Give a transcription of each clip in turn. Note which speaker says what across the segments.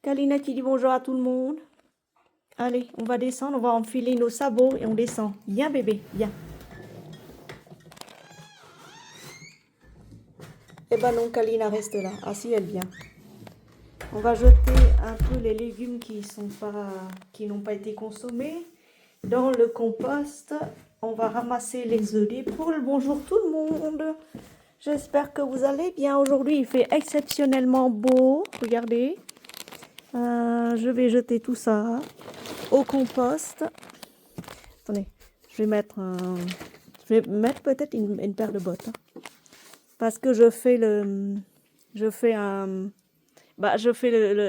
Speaker 1: Kalina qui dit bonjour à tout le monde. Allez, on va descendre, on va enfiler nos sabots et on descend. Viens bébé, viens. Eh ben non, Kalina reste là. Ah si, elle vient. On va jeter un peu les légumes qui n'ont pas été consommés dans le compost. On va ramasser les œufs des poules. Bonjour tout le monde. J'espère que vous allez bien. Aujourd'hui, il fait exceptionnellement beau. Regardez. Je vais jeter tout ça au compost. Attendez, je vais mettre peut-être une paire de bottes. Parce que je fais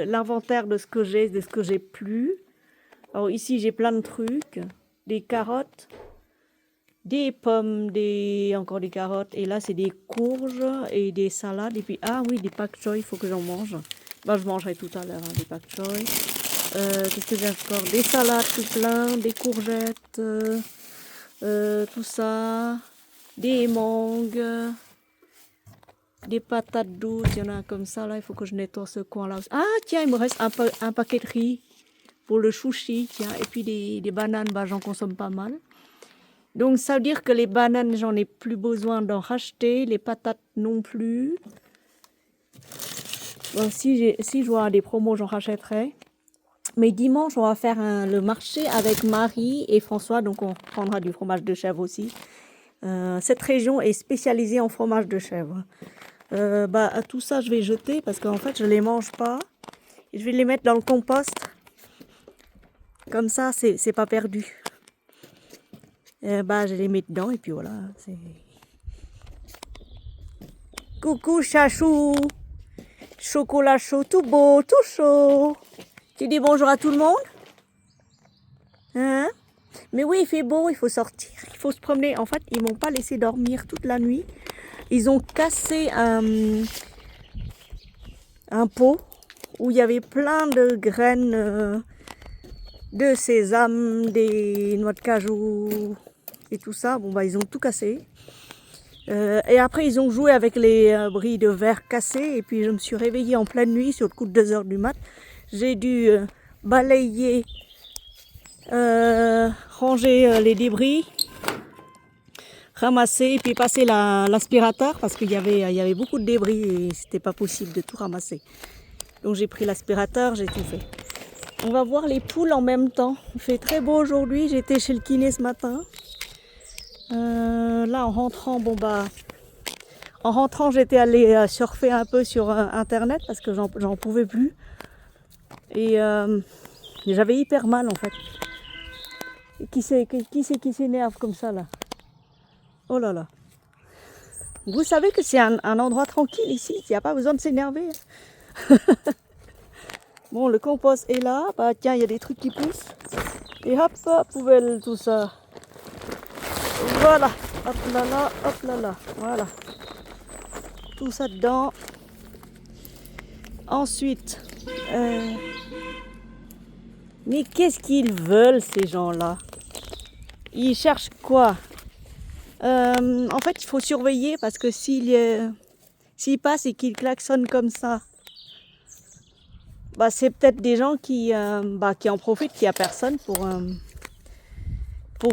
Speaker 1: l'inventaire de ce que j'ai, de ce que j'ai plus. Alors ici, j'ai plein de trucs. Des carottes, des pommes, encore des carottes. Et là, c'est des courges et des salades. Et puis, ah oui, des pak choi, il faut que j'en mange. Bah, je mangerai tout à l'heure, des pak choi. Qu'est-ce que j'ai encore? Des salades tout plein, des courgettes, tout ça. Des mangues, des patates douces. Il y en a comme ça, là. Il faut que je nettoie ce coin-là. Ah, tiens, il me reste un paquet de riz pour le chouchi, tiens. Et puis des bananes, bah, j'en consomme pas mal. Donc, ça veut dire que les bananes, j'en ai plus besoin d'en racheter. Les patates non plus. Bon, si je vois des promos, j'en rachèterai. Mais dimanche, on va faire le marché avec Marie et François. Donc, on prendra du fromage de chèvre aussi. Cette région est spécialisée en fromage de chèvre. Tout ça, je vais jeter parce qu'en fait, je ne les mange pas. Je vais les mettre dans le compost. Comme ça, c'est pas perdu. Je les mets dedans et puis voilà. Coucou chachou. Chocolat chaud, tout beau, tout chaud. Tu dis bonjour à tout le monde? Hein? Mais oui, il fait beau, il faut sortir, il faut se promener. En fait, ils m'ont pas laissé dormir toute la nuit. Ils ont cassé un pot où il y avait plein de graines de sésame, des noix de cajou et tout ça. Bon, ils ont tout cassé. Et après, ils ont joué avec les bris de verre cassés. Et puis, je me suis réveillée en pleine nuit sur le coup de 2 h du mat. J'ai dû balayer, ranger les débris, ramasser et puis passer l'aspirateur parce qu'il y avait beaucoup de débris et c'était pas possible de tout ramasser. Donc, j'ai pris l'aspirateur, j'ai tout fait. On va voir les poules en même temps. Il fait très beau aujourd'hui. J'étais chez le kiné ce matin. Là, en rentrant, j'étais allée surfer un peu sur Internet parce que j'en pouvais plus. Et j'avais hyper mal en fait. Et qui qui s'énerve comme ça là? Oh là là. Vous savez que c'est un endroit tranquille ici. Il n'y a pas besoin de s'énerver. Bon, le compost est là. Bah tiens, il y a des trucs qui poussent. Et hop, poubelle, tout ça. Voilà. Hop là là, voilà. Tout ça dedans. Ensuite, mais qu'est-ce qu'ils veulent ces gens-là? Ils cherchent quoi? En fait, il faut surveiller parce que s'ils passent et qu'ils klaxonnent comme ça, c'est peut-être des gens qui en profitent, qu'il n'y a personne pour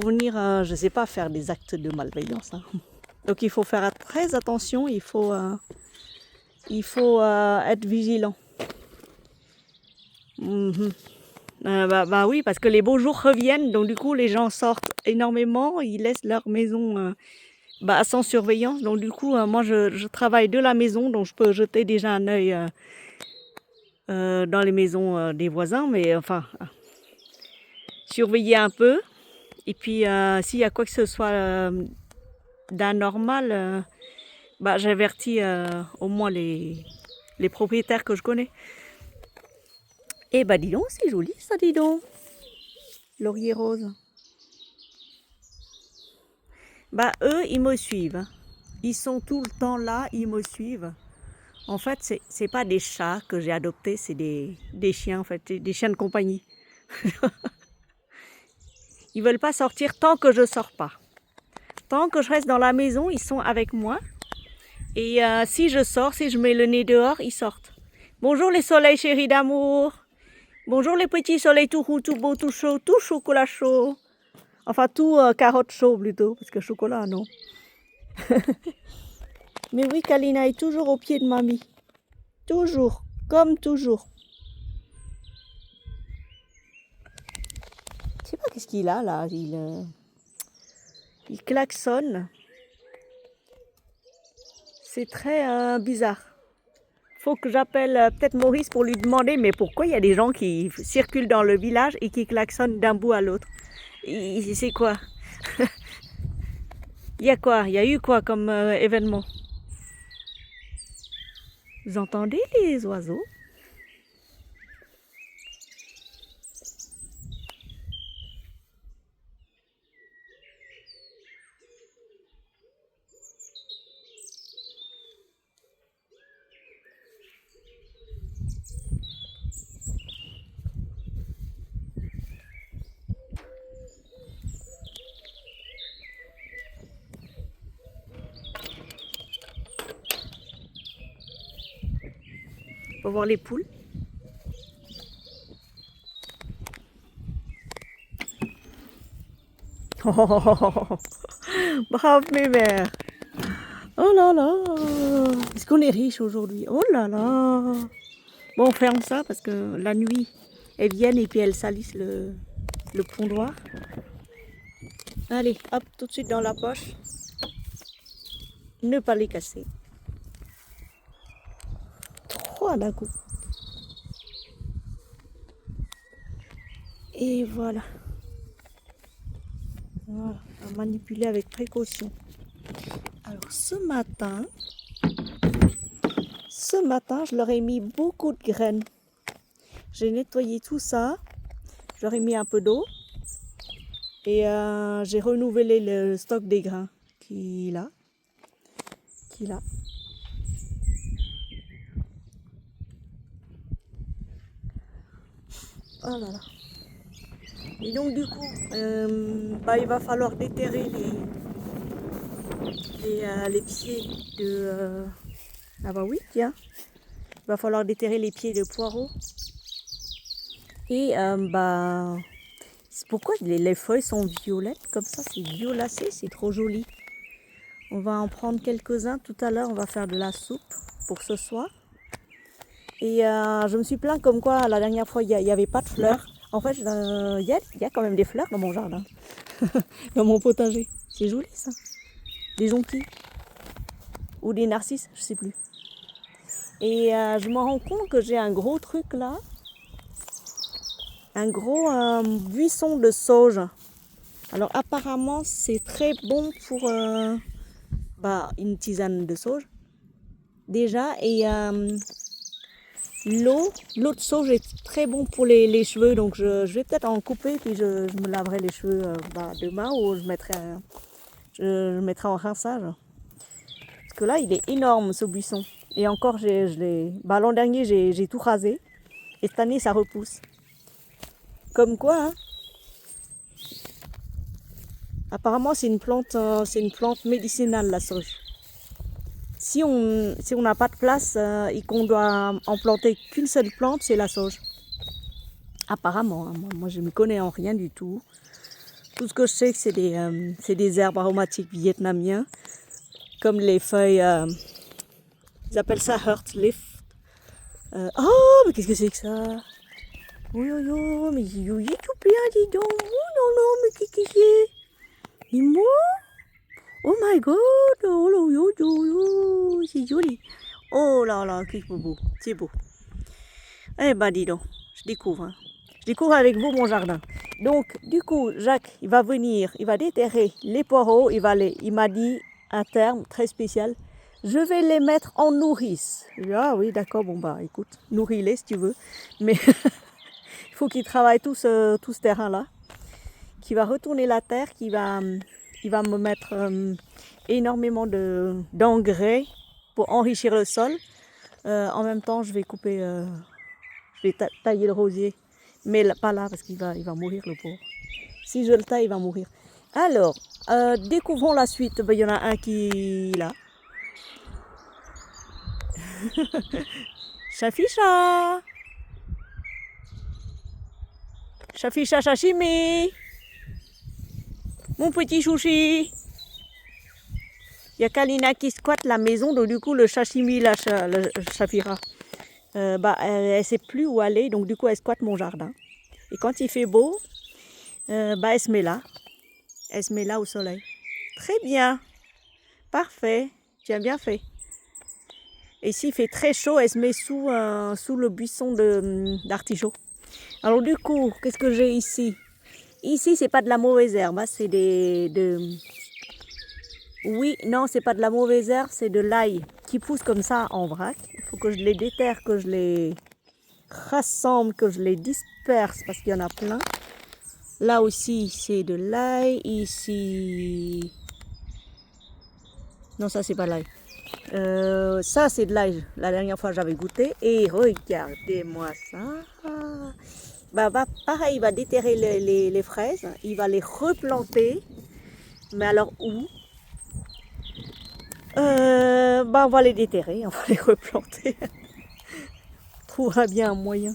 Speaker 1: venir, je sais pas, faire des actes de malveillance. Hein. Donc il faut faire très attention, il faut être vigilant. Oui, parce que les beaux jours reviennent, donc du coup les gens sortent énormément, ils laissent leur maison sans surveillance. Donc du coup, moi je travaille de la maison, donc je peux jeter déjà un œil dans les maisons des voisins, mais enfin, surveiller un peu. Et puis s'il y a quoi que ce soit d'anormal, j'avertis au moins les propriétaires que je connais. Et dis donc, c'est joli ça, dis donc. Laurier rose. Eux, ils me suivent. Ils sont tout le temps là, ils me suivent. En fait, c'est pas des chats que j'ai adoptés, c'est des chiens, en fait, des chiens de compagnie. Ils veulent pas sortir tant que je sors pas. Tant que je reste dans la maison, ils sont avec moi. Et si je sors, si je mets le nez dehors, ils sortent. Bonjour les soleils chéris d'amour. Bonjour les petits soleils tout roux, tout beau, tout chaud, tout chocolat chaud. Enfin, tout carotte chaud plutôt, parce que chocolat, non. Mais oui, Kalina est toujours au pied de mamie. Toujours, comme toujours. Je sais pas qu'est-ce qu'il a là. Il klaxonne. C'est très bizarre. Faut que j'appelle peut-être Maurice pour lui demander, mais pourquoi il y a des gens qui circulent dans le village et qui klaxonnent d'un bout à l'autre? C'est quoi? Il y a quoi? Il y a eu quoi comme événement? Vous entendez les oiseaux? On va voir les poules. Oh, brave mes mères. Oh là là. Est-ce qu'on est riche aujourd'hui? Oh là là. Bon, on ferme ça parce que la nuit, elles viennent et puis elles salissent le pondoir. Allez, hop, tout de suite dans la poche. Ne pas les casser. 3 d'un coup. Et voilà. Voilà, à manipuler avec précaution. Alors ce matin, je leur ai mis beaucoup de graines. J'ai nettoyé tout ça. Je leur ai mis un peu d'eau. Et j'ai renouvelé le stock des grains qu'il a. Oh là là. Et donc du coup, il va falloir déterrer les pieds de... Ah bah oui, tiens. Il va falloir déterrer les pieds de poireaux. Et c'est pourquoi les feuilles sont violettes comme ça, c'est violacé, c'est trop joli. On va en prendre quelques-uns tout à l'heure, on va faire de la soupe pour ce soir. Et je me suis plaint comme quoi la dernière fois il n'y avait pas de fleurs. En fait, il y a quand même des fleurs dans mon jardin, dans mon potager. C'est joli ça. Des jonquilles ou des narcisses, je sais plus. Et je me rends compte que j'ai un gros truc là, un gros buisson de sauge. Alors apparemment c'est très bon pour une tisane de sauge déjà et l'eau de sauge est très bon pour les cheveux, donc je vais peut-être en couper puis je me laverai les cheveux demain ou je mettrai en rinçage. Parce que là il est énorme ce buisson et encore l'an dernier j'ai tout rasé et cette année ça repousse. Comme quoi, hein. Apparemment c'est une plante médicinale la sauge. Si on n'a pas de place et qu'on doit en planter qu'une seule plante, c'est la sauge. Apparemment, hein, moi je ne me connais en rien du tout. Tout ce que je sais, c'est des herbes aromatiques vietnamiens, comme les feuilles, ils appellent ça Heart Leaf. Oh, mais qu'est-ce que c'est que ça? Oui, oui, oui, mais il est tout plein, dis donc. Oh non, non, mais qu'est-ce que c'est? Et moi? Oh my god, oh là, yo, yo, yo, c'est joli. Oh là là, c'est beau, c'est beau. Eh ben dis donc, je découvre. Hein. Je découvre avec vous mon jardin. Donc du coup, Jacques, il va venir, il va déterrer les poireaux, il m'a dit un terme très spécial. Je vais les mettre en nourrice. Ah oui, d'accord, bon bah écoute, nourris-les si tu veux. Mais il faut qu'il travaille tout ce terrain-là, qui va retourner la terre, il va me mettre énormément d'engrais pour enrichir le sol. En même temps, je vais couper, je vais tailler le rosier, mais pas là parce qu'il va mourir le pauvre. Si je le taille, il va mourir. Alors, découvrons la suite. Il y en a un qui est là. Chaficha. Shafisha Sashimi. Mon petit chouchi. Il y a Kalina qui squatte la maison, donc du coup le sashimi, la Shafira, elle ne sait plus où aller, donc du coup elle squatte mon jardin. Et quand il fait beau, elle se met là. Elle se met là au soleil. Très bien. Parfait. Tu as bien fait. Et s'il fait très chaud, elle se met sous le buisson d'artichaut. Alors du coup, qu'est-ce que j'ai ici? Ici, c'est pas de la mauvaise herbe, hein, c'est Oui, non, c'est pas de la mauvaise herbe, c'est de l'ail qui pousse comme ça en vrac. Il faut que je les déterre, que je les rassemble, que je les disperse parce qu'il y en a plein. Là aussi, c'est de l'ail. Ici... Non, ça, c'est pas l'ail. Ça, c'est de l'ail. La dernière fois, j'avais goûté. Et regardez-moi ça. Pareil, il va déterrer les fraises. Il va les replanter. Mais alors où? On va les déterrer. On va les replanter. On trouvera bien un moyen.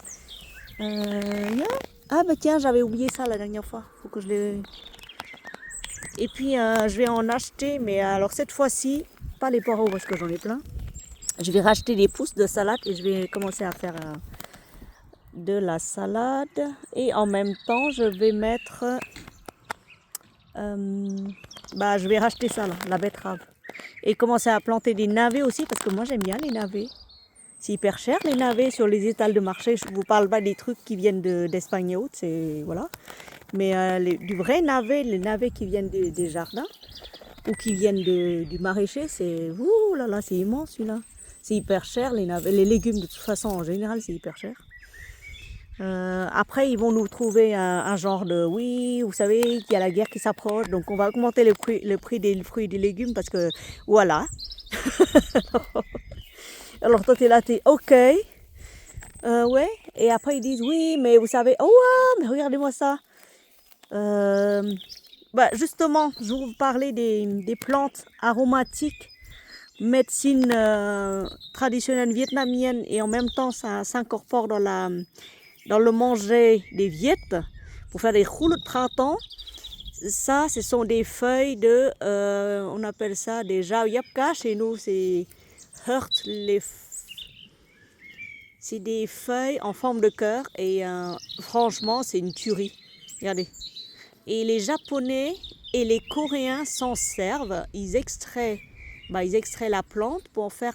Speaker 1: Ah tiens, j'avais oublié ça la dernière fois. Faut que je les... Et puis je vais en acheter, mais alors cette fois-ci, pas les poireaux parce que j'en ai plein. Je vais racheter des pousses de salade et je vais commencer à faire de la salade. Et en même temps, je vais mettre... je vais racheter ça là, la betterave. Et commencer à planter des navets aussi parce que moi j'aime bien les navets. C'est hyper cher les navets sur les étals de marché. Je ne vous parle pas des trucs qui viennent d'Espagne et autres, c'est voilà. Mais du vrai navet, les navets qui viennent des jardins ou qui viennent du maraîcher, c'est ouh là là, c'est immense celui-là. C'est hyper cher les navets, les légumes de toute façon en général c'est hyper cher. Après ils vont nous trouver un genre de oui, vous savez qu'il y a la guerre qui s'approche, donc on va augmenter le prix des fruits et des légumes parce que voilà. Alors toi, t'es là, t'es OK. Ouais. Et après, ils disent oui, mais vous savez, oh, mais regardez-moi ça. Justement, je vais vous parler des plantes aromatiques, médecine traditionnelle vietnamienne, et en même temps, ça s'incorpore dans le manger des Viettes pour faire des rouleaux de printemps. Ça, ce sont des feuilles on appelle ça des jao yapka. Chez nous, c'est c'est des feuilles en forme de cœur et franchement c'est une tuerie. Regardez. Et les Japonais et les Coréens s'en servent. Ils extraient la plante pour en faire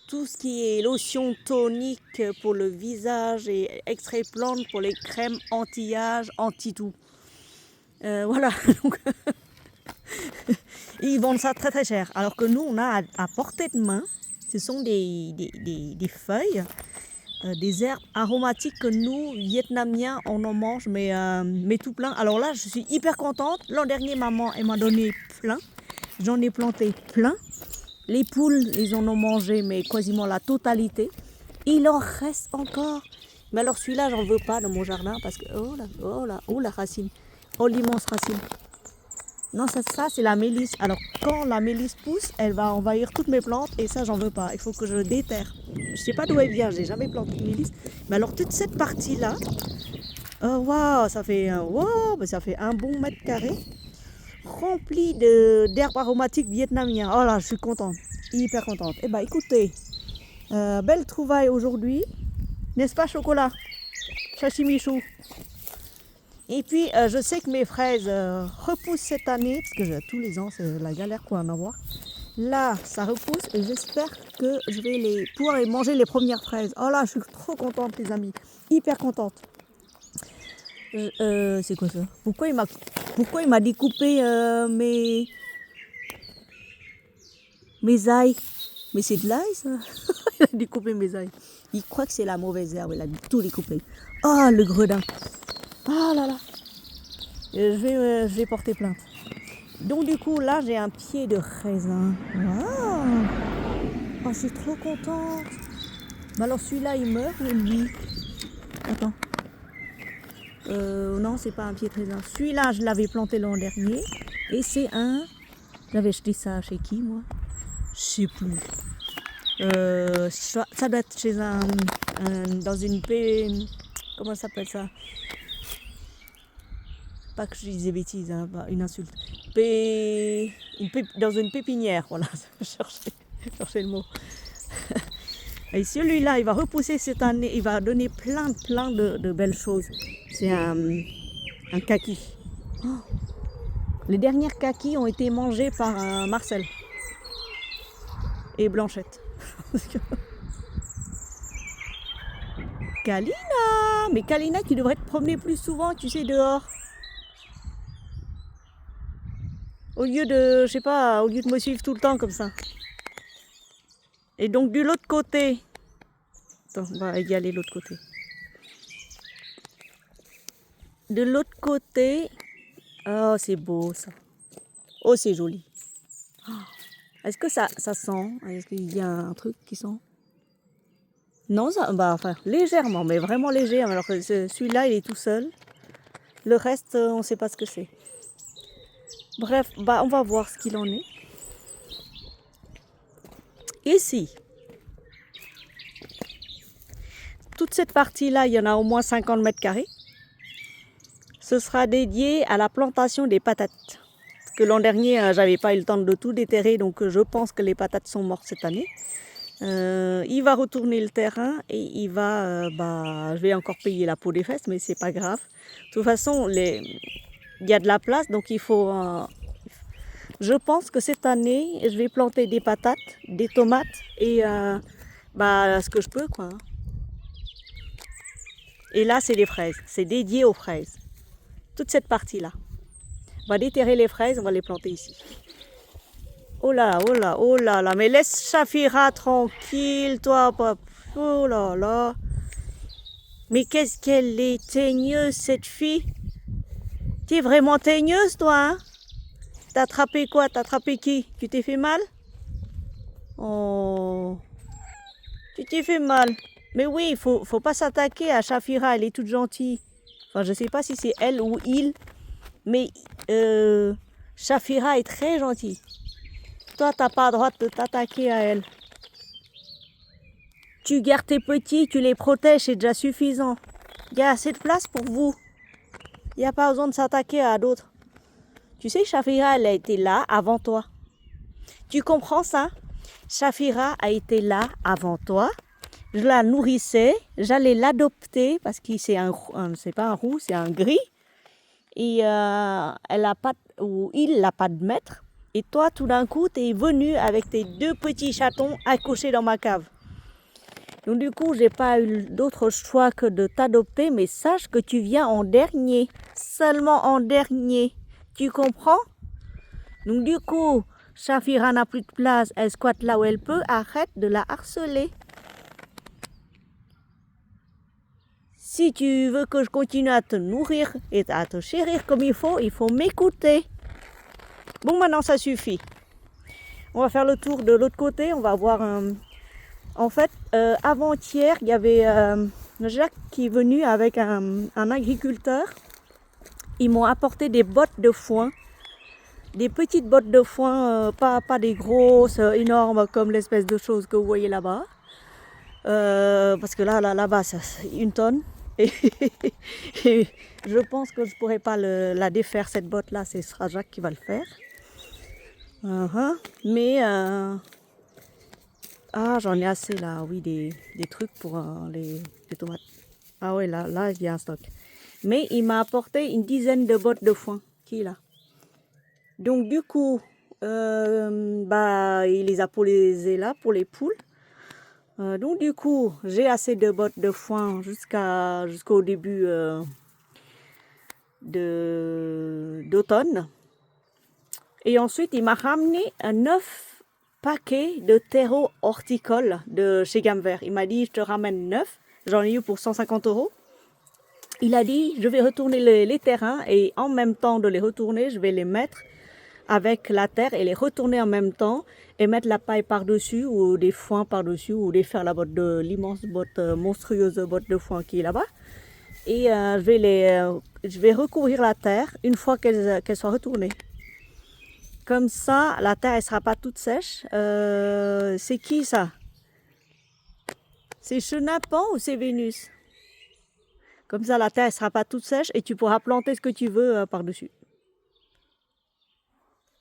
Speaker 1: tout ce qui est lotion tonique pour le visage et extrait plante pour les crèmes anti-âge, anti-tout. Voilà. Donc, ils vendent ça très très cher. Alors que nous, on a à portée de main. Ce sont des feuilles, des herbes aromatiques que nous, Vietnamiens, on en mange, mais tout plein. Alors là, je suis hyper contente. L'an dernier, maman, elle m'a donné plein. J'en ai planté plein. Les poules, ils en ont mangé, mais quasiment la totalité. Il en reste encore. Mais alors celui-là, j'en veux pas dans mon jardin parce que, oh la racine. Oh, l'immense racine. Non, ça c'est la mélisse. Alors, quand la mélisse pousse, elle va envahir toutes mes plantes et ça, j'en veux pas. Il faut que je déterre. Je sais pas d'où elle vient, j'ai jamais planté de mélisse. Mais alors, toute cette partie-là, waouh, ça fait un bon mètre carré rempli d'herbes aromatiques vietnamiennes. Oh là, je suis contente, hyper contente. Eh ben, écoutez, belle trouvaille aujourd'hui. N'est-ce pas, chocolat? Sashimi chou. Et puis, je sais que mes fraises repoussent cette année, parce que tous les ans, c'est la galère pour en avoir. Là, ça repousse et j'espère que je vais pouvoir manger les premières fraises. Oh là, je suis trop contente, les amis. Hyper contente. C'est quoi ça? Pourquoi il m'a découpé mes ailes? Mais c'est de l'ail, ça. Il a découpé mes ailes. Il croit que c'est la mauvaise herbe. Il a tout découpé. Oh, le gredin. Ah là là, je vais porter plainte. Donc du coup, là, j'ai un pied de raisin. Waouh! Oh, je suis trop contente. Mais alors celui-là, il meurt ou lui? Attends. Non, c'est pas un pied de raisin. Celui-là, je l'avais planté l'an dernier. Et c'est J'avais acheté ça chez qui, moi? Je sais plus. Ça doit être chez dans une paix... Comment ça s'appelle ça? Pas que je dise des bêtises, hein, une insulte. Dans une pépinière, voilà, je cherchais le mot. Et celui-là, il va repousser cette année, il va donner plein de belles choses. C'est un kaki. Oh, les dernières kakis ont été mangés par Marcel et Blanchette. Kalina! Mais Kalina, tu devrais te promener plus souvent, tu sais, dehors. Au lieu de, je sais pas, au lieu de me suivre tout le temps comme ça. Et donc, de l'autre côté. Attends, on va y aller de l'autre côté. De l'autre côté. Oh, c'est beau ça. Oh, c'est joli. Oh. Est-ce que ça sent? Est-ce qu'il y a un truc qui sent? Non, ça, bah, enfin, légèrement, mais vraiment léger. Alors que celui-là, il est tout seul. Le reste, on ne sait pas ce que c'est. Bref, bah, on va voir ce qu'il en est. Ici, toute cette partie-là, il y en a au moins 50 mètres carrés. Ce sera dédié à la plantation des patates. Parce que l'an dernier, j'avais pas eu le temps de tout déterrer, donc je pense que les patates sont mortes cette année. Il va retourner le terrain et il va, je vais encore payer la peau des fesses, mais c'est pas grave. De toute façon, il y a de la place, donc il faut. Je pense que cette année, je vais planter des patates, des tomates et ce que je peux, quoi. Et là, c'est les fraises. C'est dédié aux fraises. Toute cette partie-là. On va déterrer les fraises, on va les planter ici. Oh là, oh là, oh là là. Mais laisse Shafira tranquille, toi. Oh là là. Mais qu'est-ce qu'elle est teigneuse, cette fille. Tu es vraiment teigneuse, toi, hein? T'as attrapé quoi? T'as attrapé qui? Tu t'es fait mal? Oh. Tu t'es fait mal. Mais oui, il faut pas s'attaquer à Shafira, elle est toute gentille. Enfin, je sais pas si c'est elle ou il, mais Shafira est très gentille. Toi, t'as pas le droit de t'attaquer à elle. Tu gardes tes petits, tu les protèges, c'est déjà suffisant. Il y a assez de place pour vous. Il n'y a pas besoin de s'attaquer à d'autres. Tu sais, Shafira, elle a été là avant toi. Tu comprends ça? Shafira a été là avant toi. Je la nourrissais, j'allais l'adopter parce qu'il c'est pas un roux, c'est un gris. Et elle a pas, ou il n'a pas de maître. Et toi, tout d'un coup, tu es venu avec tes 2 petits chatons accrochés dans ma cave. Donc du coup, j'ai pas eu d'autre choix que de t'adopter, mais sache que tu viens en dernier, seulement en dernier. Tu comprends? Donc du coup, Shafira n'a plus de place, elle squatte là où elle peut, arrête de la harceler. Si tu veux que je continue à te nourrir et à te chérir comme il faut m'écouter. Bon, maintenant ça suffit. On va faire le tour de l'autre côté, on va voir En fait, avant-hier, il y avait Jacques qui est venu avec un agriculteur. Ils m'ont apporté des bottes de foin. Des petites bottes de foin, pas des grosses, énormes comme l'espèce de choses que vous voyez là-bas. Parce que là-bas, c'est 1 tonne. Et je pense que je ne pourrais pas la défaire, cette botte-là. Ce sera Jacques qui va le faire. Mais, j'en ai assez là, oui, des trucs pour les tomates. Ah ouais, là, il y a un stock. Mais il m'a apporté une dizaine de bottes de foin. Qui est là? Donc du coup, il les a posées là pour les poules. Donc du coup, j'ai assez de bottes de foin jusqu'au début d'automne. Et ensuite, il m'a ramené un 9 paquets de terreau horticole de chez Gamme Vert. Il m'a dit, je te ramène 9. J'en ai eu pour 150 €. Il a dit, je vais retourner les terrains et en même temps de les retourner, je vais les mettre avec la terre et les retourner en même temps et mettre la paille par-dessus ou des foins par-dessus ou défaire l'immense botte, monstrueuse botte de foin qui est là-bas. Et je vais recouvrir la terre une fois qu'elle soit retournée. Comme ça, la terre ne sera pas toute sèche. C'est qui ça? C'est Chenapan ou c'est Vénus? Comme ça, la terre ne sera pas toute sèche et tu pourras planter ce que tu veux par-dessus.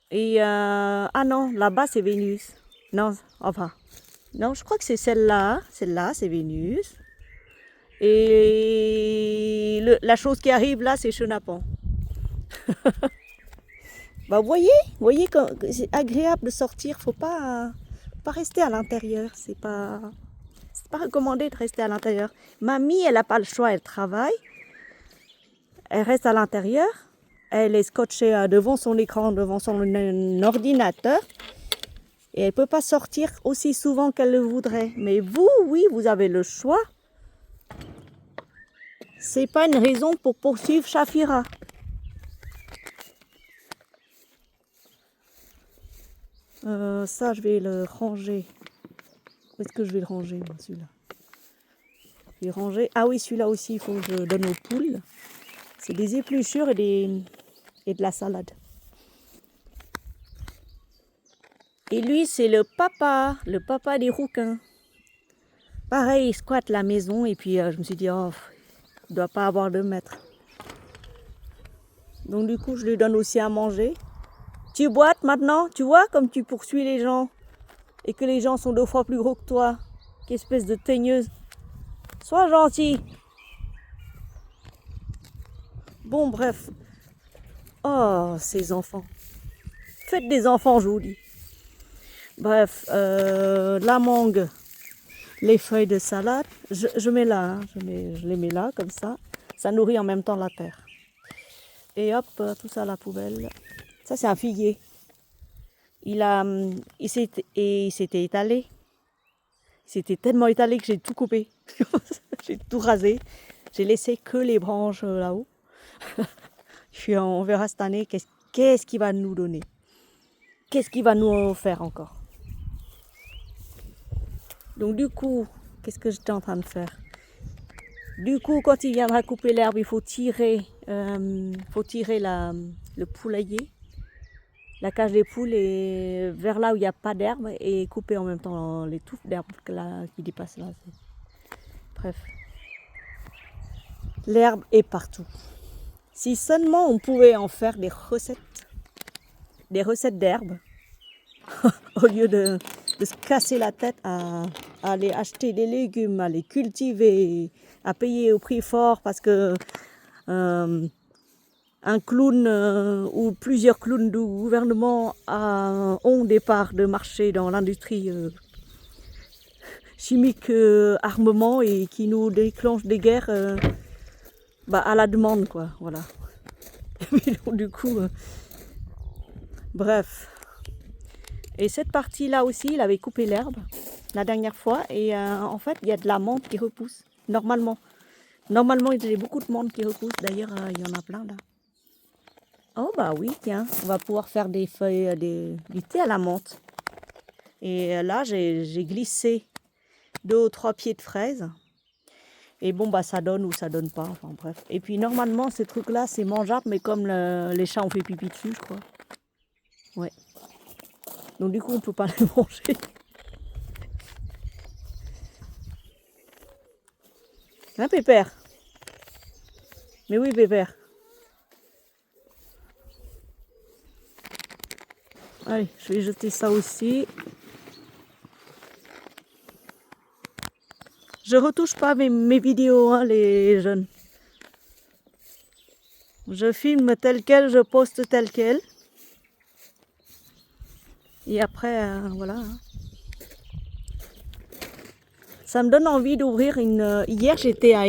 Speaker 1: Et ah non, là-bas, c'est Vénus. Non, enfin, non, je crois que c'est celle-là. Celle-là, c'est Vénus. Et la chose qui arrive là, c'est Chenapan. Bah, vous voyez que c'est agréable de sortir. Faut pas rester à l'intérieur. C'est pas recommandé de rester à l'intérieur. Mamie, elle n'a pas le choix, elle travaille. Elle reste à l'intérieur. Elle est scotchée devant son écran, devant son ordinateur. Et elle ne peut pas sortir aussi souvent qu'elle le voudrait. Mais vous, oui, vous avez le choix. C'est pas une raison pour poursuivre Shafira. Ça, je vais le ranger. Où est-ce que je vais le ranger, moi, celui-là? Je vais ranger. Ah oui, celui-là aussi, il faut que je donne aux poules. C'est des épluchures et de la salade. Et lui, c'est le papa des rouquins. Pareil, il squatte la maison et puis je me suis dit, oh, il ne doit pas avoir de maître. Donc du coup, je lui donne aussi à manger. Tu boites maintenant, tu vois, comme tu poursuis les gens et que les gens sont 2 fois plus gros que toi. Qu'espèce de teigneuse. Sois gentil. Bon, bref. Oh, ces enfants. Faites des enfants, je vous dis. Bref, la mangue, les feuilles de salade, je mets là, hein, je les mets là, comme ça. Ça nourrit en même temps la terre. Et hop, tout ça à la poubelle. Ça, c'est un figuier. Il s'était étalé. Il s'était tellement étalé que j'ai tout coupé. J'ai tout rasé. J'ai laissé que les branches là-haut. Puis on verra cette année qu'est-ce qu'il va nous donner. Qu'est-ce qu'il va nous faire encore. Donc du coup, qu'est-ce que j'étais en train de faire? Du coup, quand il viendra couper l'herbe, il faut tirer le poulailler, la cage des poules, et vers là où il n'y a pas d'herbe, et couper en même temps les touffes d'herbe qui dépassent là. Bref, l'herbe est partout. Si seulement on pouvait en faire des recettes d'herbe, au lieu de se casser la tête à aller acheter des légumes, à les cultiver, à payer au prix fort parce que un clown ou plusieurs clowns du gouvernement ont des parts de marché dans l'industrie chimique armement et qui nous déclenchent des guerres à la demande, quoi. Voilà. Et donc, du coup, bref. Et cette partie-là aussi, il avait coupé l'herbe la dernière fois et en fait, il y a de la menthe qui repousse, normalement. Normalement, il y a beaucoup de menthe qui repousse. D'ailleurs, il y en a plein là. Oh bah oui, tiens, on va pouvoir faire des feuilles, du thé à la menthe. Et là, j'ai glissé 2 ou 3 pieds de fraises. Et bon, bah ça donne ou ça donne pas, enfin bref. Et puis normalement, ces trucs-là, c'est mangeable, mais comme les chats ont fait pipi dessus, je crois. Ouais. Donc du coup, on peut pas les manger. Hein, Pépère? Mais oui, Pépère. Allez, je vais jeter ça aussi. Je retouche pas mes vidéos, hein, les jeunes. Je filme tel quel, je poste tel quel. Et après, voilà. Hein. Ça me donne envie d'ouvrir une... Hier, j'étais à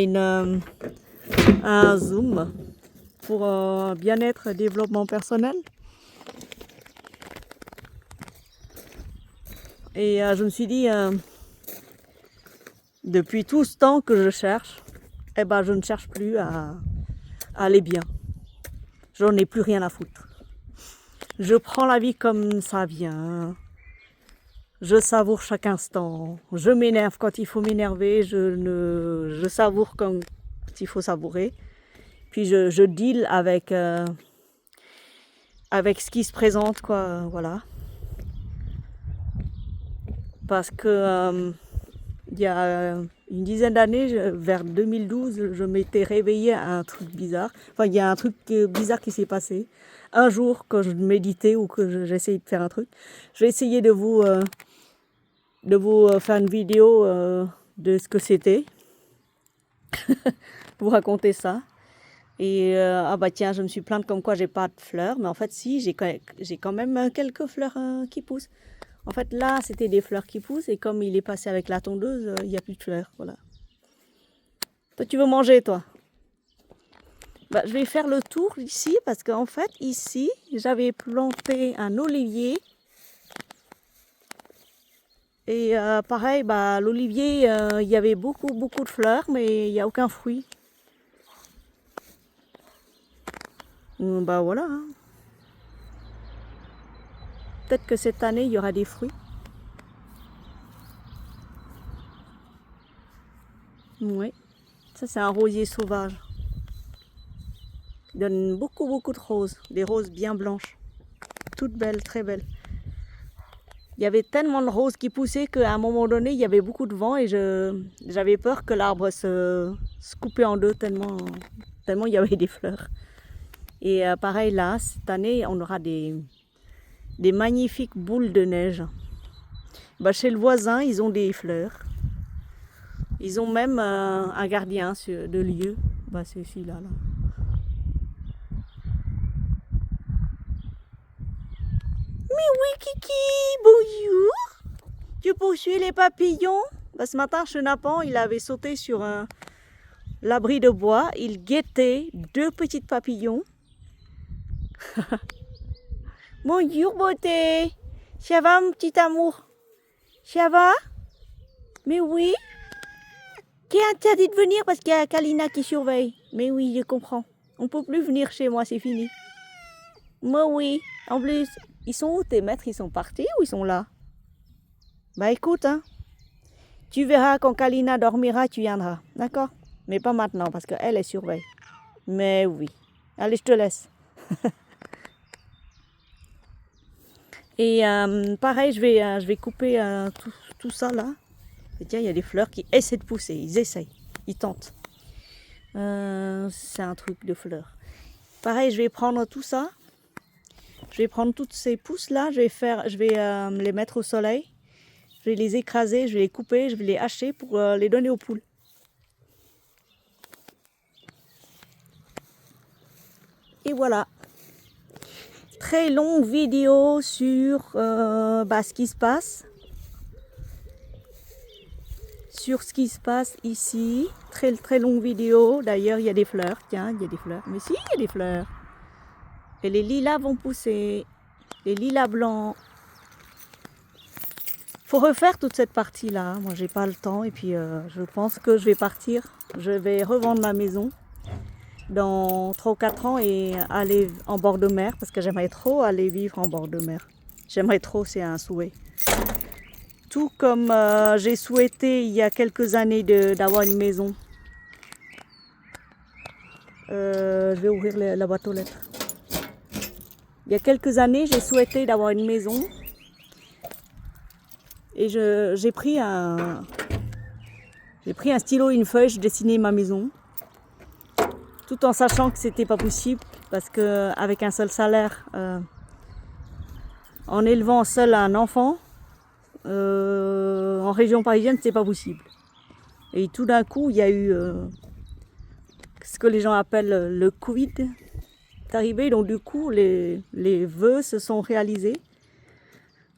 Speaker 1: un Zoom pour bien-être et développement personnel. Et je me suis dit, depuis tout ce temps que je cherche, eh ben, je ne cherche plus à aller bien. J'en ai plus rien à foutre. Je prends la vie comme ça vient. Je savoure chaque instant. Je m'énerve quand il faut m'énerver. Je savoure quand il faut savourer. Puis je deal avec ce qui se présente, quoi. Voilà. Parce que il y une dizaine d'années, vers 2012, je m'étais réveillée à un truc bizarre. Enfin, il y a un truc bizarre qui s'est passé. Un jour, quand je méditais ou que j'essayais de faire un truc, je vais essayer de vous faire une vidéo de ce que c'était, vous raconter ça. Et ah bah tiens, je me suis plainte comme quoi j'ai pas de fleurs, mais en fait si, j'ai quand même quelques fleurs qui poussent. En fait là, c'était des fleurs qui poussent et comme il est passé avec la tondeuse, il n'y a plus de fleurs, voilà. Toi, tu veux manger, toi? Bah, je vais faire le tour ici parce qu'en fait, ici, j'avais planté un olivier. Et pareil, bah, l'olivier, il y avait beaucoup de fleurs, mais il n'y a aucun fruit. Bah voilà, hein. Peut-être que cette année, il y aura des fruits. Oui, ça c'est un rosier sauvage. Il donne beaucoup de roses, des roses bien blanches. Toutes belles, très belles. Il y avait tellement de roses qui poussaient qu'à un moment donné, il y avait beaucoup de vent et j'avais peur que l'arbre se coupait en deux tellement il y avait des fleurs. Et pareil là, cette année, on aura des magnifiques boules de neige. Bah, chez le voisin, ils ont des fleurs. Ils ont même un gardien de lieu. Bah, c'est celui-là. Là. Mais oui, Kiki, bonjour. Tu poursuis les papillons? Bah, ce matin, Chenapan, il avait sauté sur l'abri de bois. Il guettait deux petits papillons. Bonjour, beauté. Ça va, mon petit amour? Ça va? Mais oui. Qui est interdit de venir parce qu'il y a Kalina qui surveille. Mais oui, je comprends. On peut plus venir chez moi, c'est fini. Moi, oui. En plus, ils sont où tes maîtres? Ils sont partis ou ils sont là? Bah écoute, hein. Tu verras quand Kalina dormira, tu viendras. D'accord? Mais pas maintenant parce qu'elle est surveille. Mais oui. Allez, je te laisse. Et pareil, je vais couper tout ça là. Et tiens, il y a des fleurs qui essaient de pousser. Ils essayent. Ils tentent. C'est un truc de fleurs. Pareil, je vais prendre tout ça. Je vais prendre toutes ces pousses là. Je vais les mettre au soleil. Je vais les écraser, je vais les couper, je vais les hacher pour les donner aux poules. Et voilà. Très longue vidéo sur ce qui se passe. Sur ce qui se passe ici. Très longue vidéo. D'ailleurs, il y a des fleurs. Tiens, il y a des fleurs. Mais si, il y a des fleurs. Et les lilas vont pousser. Les lilas blancs. Faut refaire toute cette partie-là. Moi, j'ai pas le temps. Et puis, je pense que je vais partir. Je vais revendre ma maison dans 3 ou 4 ans et aller en bord de mer. Parce que j'aimerais trop aller vivre en bord de mer. J'aimerais trop, c'est un souhait. Tout comme j'ai souhaité il y a quelques années d'avoir une maison. Je vais ouvrir la boîte aux lettres. Il y a quelques années, j'ai souhaité d'avoir une maison. Et j'ai pris un stylo et une feuille, je dessinais ma maison. Tout en sachant que c'était pas possible. Parce qu'avec un seul salaire, en élevant seul un enfant, en région parisienne, c'est pas possible. Et tout d'un coup, il y a eu ce que les gens appellent le Covid est arrivé. Donc du coup, les vœux se sont réalisés.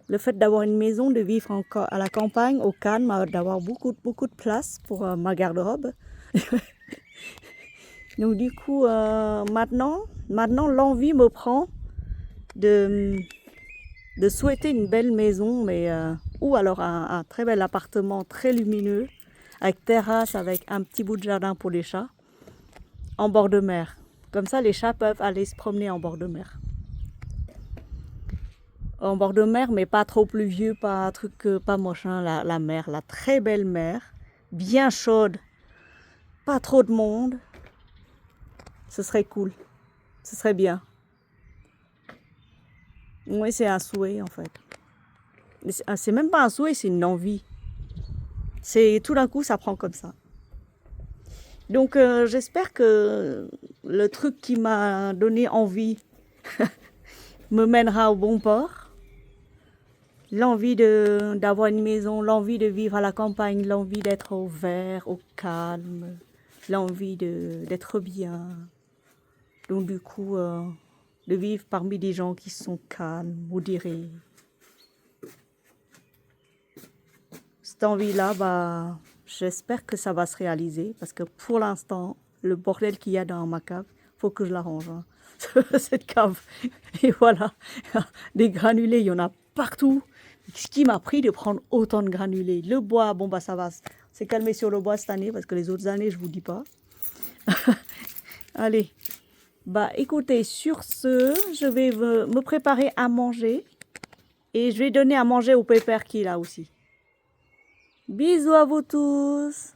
Speaker 1: Le fait d'avoir une maison, de vivre à la campagne, au calme, d'avoir beaucoup de place pour ma garde-robe. Donc du coup, maintenant l'envie me prend de souhaiter une belle maison, mais ou alors un très bel appartement très lumineux, avec terrasse, avec un petit bout de jardin pour les chats, en bord de mer. Comme ça, les chats peuvent aller se promener en bord de mer. En bord de mer, mais pas trop pluvieux, pas un truc pas moche, hein, la mer, la très belle mer, bien chaude, pas trop de monde. Ce serait cool, ce serait bien. Oui, c'est un souhait en fait. C'est même pas un souhait, c'est une envie. C'est tout d'un coup, ça prend comme ça. Donc, j'espère que le truc qui m'a donné envie me mènera au bon port. L'envie d'avoir une maison, l'envie de vivre à la campagne, l'envie d'être au vert, au calme, l'envie d'être bien. Donc, du coup, de vivre parmi des gens qui sont calmes, modérés. Cette envie-là, bah, j'espère que ça va se réaliser parce que pour l'instant, le bordel qu'il y a dans ma cave, faut que je l'arrange, hein. Cette cave. Et voilà, des granulés, il y en a partout. Ce qui m'a pris de prendre autant de granulés. Le bois, bon bah ça va, c'est calmé sur le bois cette année parce que les autres années, je vous dis pas. Allez, bah écoutez, sur ce, je vais me préparer à manger et je vais donner à manger au pépère qui est là aussi. Bisous à vous tous!